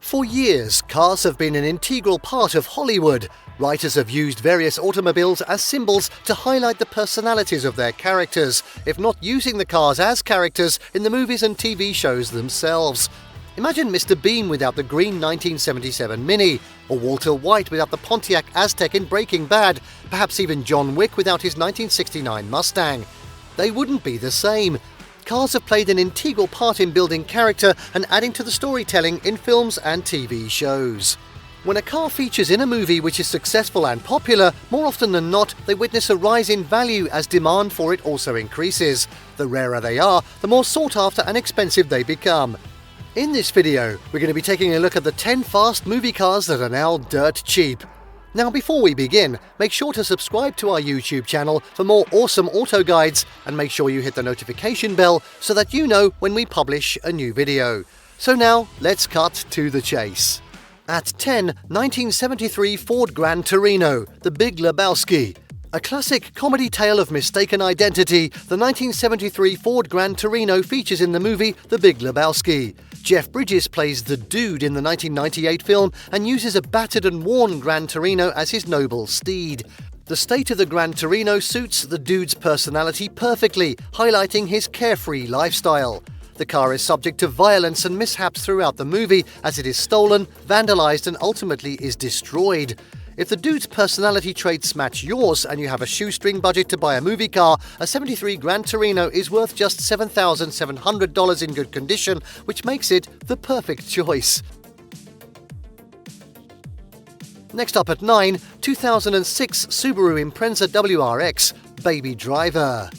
For years, cars have been an integral part of Hollywood. Writers have used various automobiles as symbols to highlight the personalities of their characters, if not using the cars as characters in the movies and TV shows themselves. Imagine Mr. Bean without the green 1977 Mini, or Walter White without the Pontiac Aztek in Breaking Bad, perhaps even John Wick without his 1969 Mustang. They wouldn't be the same. Cars have played an integral part in building character and adding to the storytelling in films and TV shows. When a car features in a movie which is successful and popular, more often than not, they witness a rise in value as demand for it also increases. The rarer they are, the more sought after and expensive they become. In this video, we're going to be taking a look at the 10 fast movie cars that are now dirt cheap. Now before we begin, make sure to subscribe to our YouTube channel for more awesome auto guides and make sure you hit the notification bell so that you know when we publish a new video. So now, let's cut to the chase. At 10, 1973 Ford Gran Torino, the Big Lebowski. A classic comedy tale of mistaken identity, the 1973 Ford Gran Torino features in the movie The Big Lebowski. Jeff Bridges plays the Dude in the 1998 film and uses a battered and worn Gran Torino as his noble steed. The state of the Gran Torino suits the Dude's personality perfectly, highlighting his carefree lifestyle. The car is subject to violence and mishaps throughout the movie as it is stolen, vandalized and ultimately is destroyed. If the Dude's personality traits match yours and you have a shoestring budget to buy a movie car, a 73 Gran Torino is worth just $7,700 in good condition, which makes it the perfect choice. Next up at 9, 2006 Subaru Impreza WRX, Baby Driver.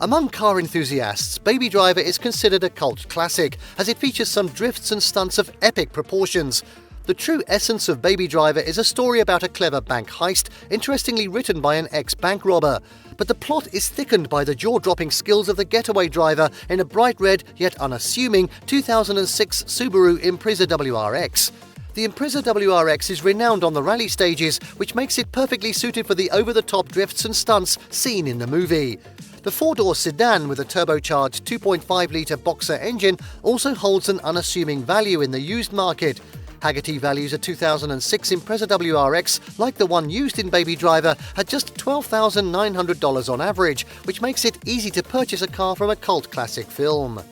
Among car enthusiasts, Baby Driver is considered a cult classic, as it features some drifts and stunts of epic proportions. The true essence of Baby Driver is a story about a clever bank heist, interestingly written by an ex-bank robber. But the plot is thickened by the jaw-dropping skills of the getaway driver in a bright red yet unassuming 2006 Subaru Impreza WRX. The Impreza WRX is renowned on the rally stages, which makes it perfectly suited for the over-the-top drifts and stunts seen in the movie. The four-door sedan with a turbocharged 2.5-litre Boxer engine also holds an unassuming value in the used market. Haggerty values a 2006 Impreza WRX, like the one used in Baby Driver, at just $12,900 on average, which makes it easy to purchase a car from a cult classic film.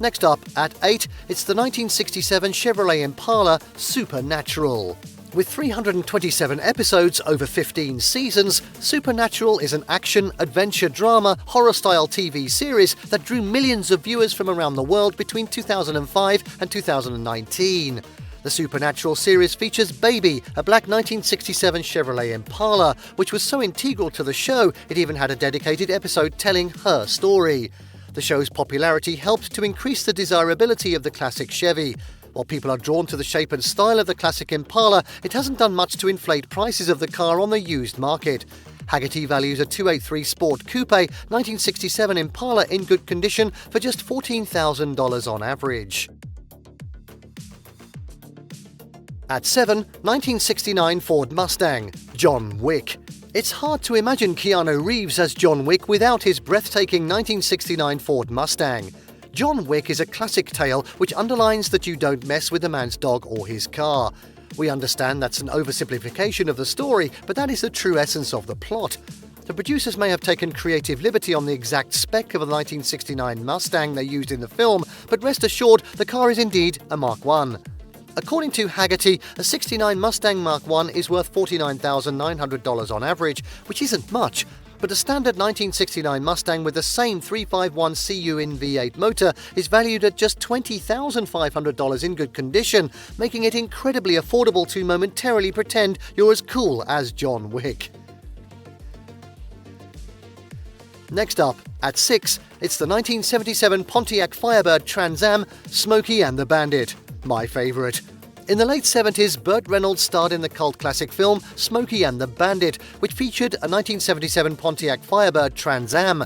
Next up, at 8, it's the 1967 Chevrolet Impala Supernatural. With 327 episodes over 15 seasons, Supernatural is an action, adventure, drama, horror-style TV series that drew millions of viewers from around the world between 2005 and 2019. The Supernatural series features Baby, a black 1967 Chevrolet Impala, which was so integral to the show it even had a dedicated episode telling her story. The show's popularity helped to increase the desirability of the classic Chevy. While people are drawn to the shape and style of the classic Impala, it hasn't done much to inflate prices of the car on the used market. Haggerty values a 283 Sport Coupe 1967 Impala in good condition for just $14,000 on average. At 7, 1969 Ford Mustang, John Wick. It's hard to imagine Keanu Reeves as John Wick without his breathtaking 1969 Ford Mustang. John Wick is a classic tale which underlines that you don't mess with a man's dog or his car. We understand that's an oversimplification of the story, but that is the true essence of the plot. The producers may have taken creative liberty on the exact spec of a 1969 Mustang they used in the film, but rest assured the car is indeed a Mark I. According to Haggerty, a 69 Mustang Mark I is worth $49,900 on average, which isn't much. But a standard 1969 Mustang with the same 351 CU in V8 motor is valued at just $20,500 in good condition, making it incredibly affordable to momentarily pretend you're as cool as John Wick. Next up, at 6, it's the 1977 Pontiac Firebird Trans Am, Smokey and the Bandit. My favourite. In the late 70s, Burt Reynolds starred in the cult classic film Smokey and the Bandit, which featured a 1977 Pontiac Firebird Trans Am.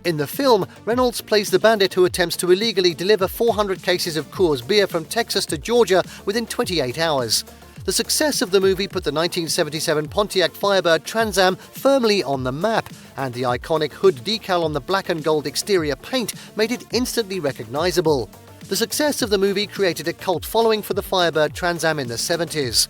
In the film, Reynolds plays the bandit who attempts to illegally deliver 400 cases of Coors beer from Texas to Georgia within 28 hours. The success of the movie put the 1977 Pontiac Firebird Trans Am firmly on the map, and the iconic hood decal on the black and gold exterior paint made it instantly recognizable. The success of the movie created a cult following for the Firebird Trans Am in the 70s.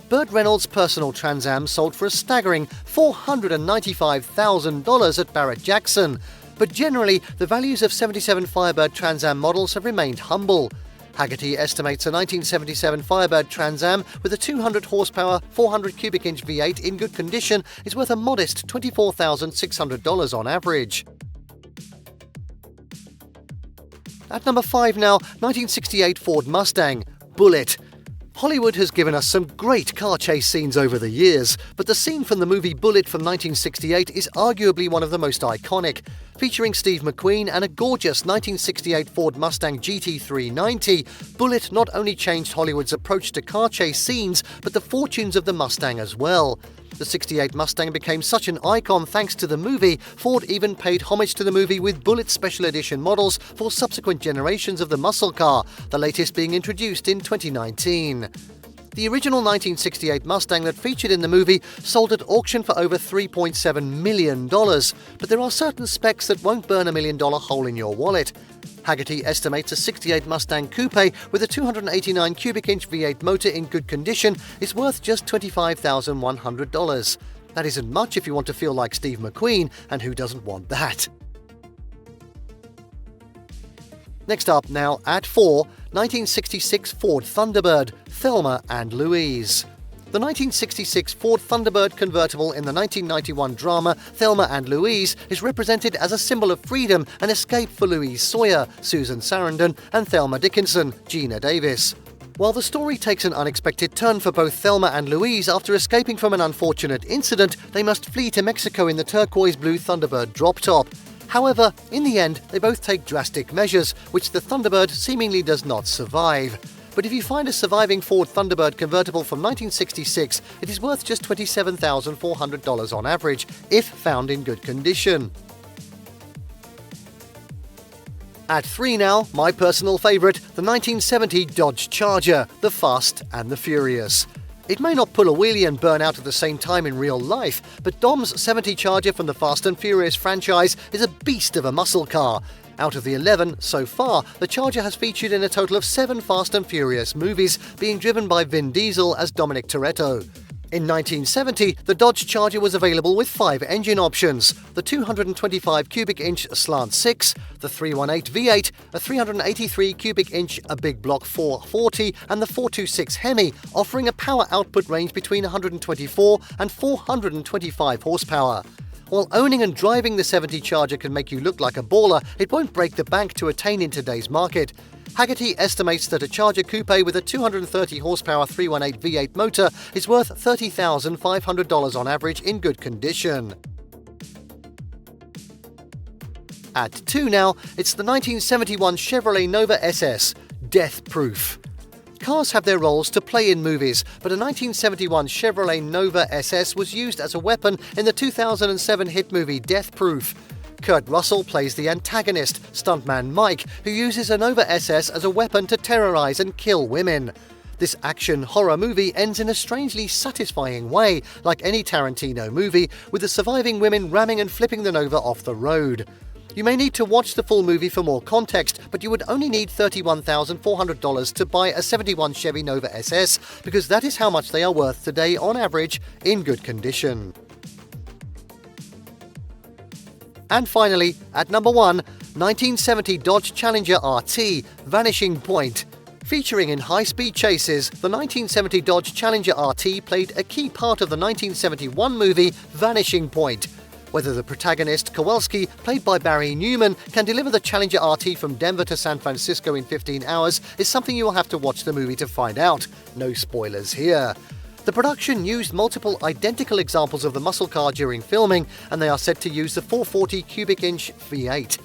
Burt Reynolds' personal Trans Am sold for a staggering $495,000 at Barrett-Jackson, but generally the values of 77 Firebird Trans Am models have remained humble. Haggerty estimates a 1977 Firebird Trans Am with a 200 horsepower, 400 cubic inch V8 in good condition is worth a modest $24,600 on average. At number 5 now, 1968 Ford Mustang, Bullitt. Hollywood has given us some great car chase scenes over the years, but the scene from the movie Bullitt from 1968 is arguably one of the most iconic. Featuring Steve McQueen and a gorgeous 1968 Ford Mustang GT390, Bullitt not only changed Hollywood's approach to car chase scenes, but the fortunes of the Mustang as well. The 68 Mustang became such an icon thanks to the movie, Ford even paid homage to the movie with Bullitt Special Edition models for subsequent generations of the muscle car, the latest being introduced in 2019. The original 1968 Mustang that featured in the movie sold at auction for over $3.7 million, but there are certain specs that won't burn $1 million hole in your wallet. Haggerty estimates a 68 Mustang Coupe with a 289 cubic inch V8 motor in good condition is worth just $25,100. That isn't much if you want to feel like Steve McQueen, and who doesn't want that? Next up now, at 4, 1966 Ford Thunderbird, Thelma and Louise. The 1966 Ford Thunderbird convertible in the 1991 drama Thelma and Louise is represented as a symbol of freedom and escape for Louise Sawyer, Susan Sarandon, and Thelma Dickinson, Gina Davis. While the story takes an unexpected turn for both Thelma and Louise after escaping from an unfortunate incident, they must flee to Mexico in the turquoise blue Thunderbird drop top. However, in the end, they both take drastic measures, which the Thunderbird seemingly does not survive. But if you find a surviving Ford Thunderbird convertible from 1966, it is worth just $27,400 on average, if found in good condition. At 3 now, my personal favourite, the 1970 Dodge Charger, the Fast and the Furious. It may not pull a wheelie and burn out at the same time in real life, but Dom's 70 Charger from the Fast and Furious franchise is a beast of a muscle car. Out of the 11 so far, the Charger has featured in a total of 7 Fast and Furious movies, being driven by Vin Diesel as Dominic Toretto. In 1970, the Dodge Charger was available with 5 engine options: the 225 cubic inch Slant 6, the 318 V8, a 383 cubic inch a Big Block 440, and the 426 Hemi, offering a power output range between 124 and 425 horsepower. While owning and driving the 70 Charger can make you look like a baller, it won't break the bank to attain in today's market. Haggerty estimates that a Charger Coupe with a 230 horsepower 318 V8 motor is worth $30,500 on average in good condition. At 2 now, it's the 1971 Chevrolet Nova SS, Death Proof. Cars have their roles to play in movies, but a 1971 Chevrolet Nova SS was used as a weapon in the 2007 hit movie Death Proof. Kurt Russell plays the antagonist, stuntman Mike, who uses a Nova SS as a weapon to terrorize and kill women. This action horror movie ends in a strangely satisfying way, like any Tarantino movie, with the surviving women ramming and flipping the Nova off the road. You may need to watch the full movie for more context, but you would only need $31,400 to buy a 71 Chevy Nova SS, because that is how much they are worth today on average in good condition. And finally, at number 1, 1970 Dodge Challenger RT, Vanishing Point. Featuring in high-speed chases, the 1970 Dodge Challenger RT played a key part of the 1971 movie Vanishing Point. Whether the protagonist, Kowalski, played by Barry Newman, can deliver the Challenger RT from Denver to San Francisco in 15 hours is something you will have to watch the movie to find out. No spoilers here. The production used multiple identical examples of the muscle car during filming, and they are said to use the 440 cubic inch V8.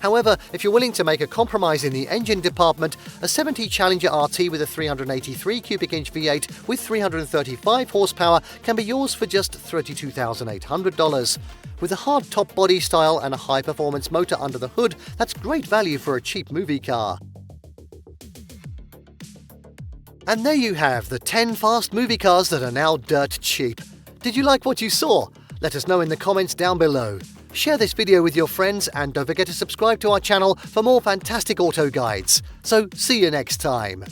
However, if you're willing to make a compromise in the engine department, a 70 Challenger RT with a 383 cubic inch V8 with 335 horsepower can be yours for just $32,800. With a hard top body style and a high-performance motor under the hood, that's great value for a cheap movie car. And there you have the 10 fast movie cars that are now dirt cheap. Did you like what you saw? Let us know in the comments down below. Share this video with your friends and don't forget to subscribe to our channel for more fantastic auto guides. So see you next time.